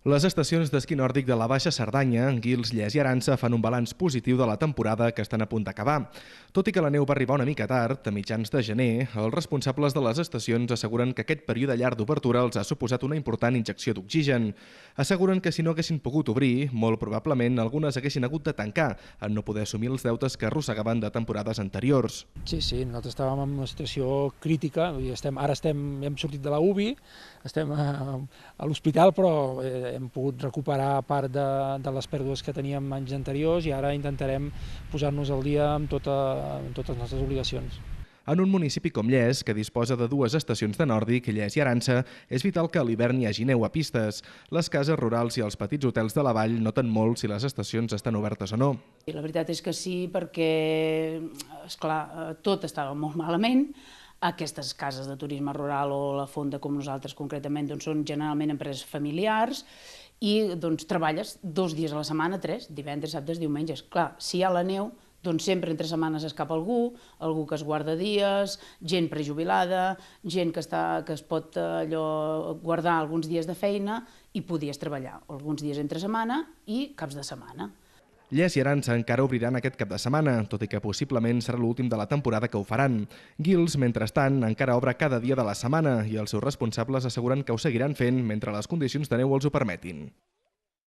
Les estacions d'esquí nòrdic de la Baixa Cerdanya, Guils, Lles i Aransa fan un balanç positiu de la temporada que estan a punt d'acabar. Tot i que la neu va arribar una mica tard, a mitjans de gener, els responsables de les estacions asseguren que aquest període llarg d'obertura els ha suposat una important injecció d'oxigen. Asseguren que si no haguessin pogut obrir, molt probablement algunes haguessin hagut de tancar en no poder assumir els deutes que arrossegaven de temporades anteriors. Sí, nosaltres estàvem en una situació crítica, hem sortit de la UBI, estem a l'hospital, però hem pogut recuperar part de les pèrdues que teníem anys anteriors i ara intentarem posar-nos al dia amb totes les nostres obligacions. En un municipi com Lles, que disposa de dues estacions de nòrdic, Lles i Aransa, és vital que a l'hivern hi hagi neu a pistes. Les cases rurals i els petits hotels de la vall noten molt si les estacions estan obertes o no. La veritat és que sí, perquè, esclar, tot estava molt malament. Aquestes cases de turisme rural o la fonda, com nosaltres concretament, són generalment empreses familiars i treballes 2 dies a la setmana, 3, divendres, dissabtes, diumenges. Clar, si hi ha la neu, sempre entre setmanes escapa algú que es guarda dies, gent prejubilada, gent que es pot guardar alguns dies de feina i podies treballar alguns dies entre setmana i caps de setmana. Lles i Aransa encara obriran aquest cap de setmana, tot i que possiblement serà l'últim de la temporada que ho faran. Guils, mentrestant, encara obre cada dia de la setmana i els seus responsables asseguren que ho seguiran fent mentre les condicions de neu els ho permetin.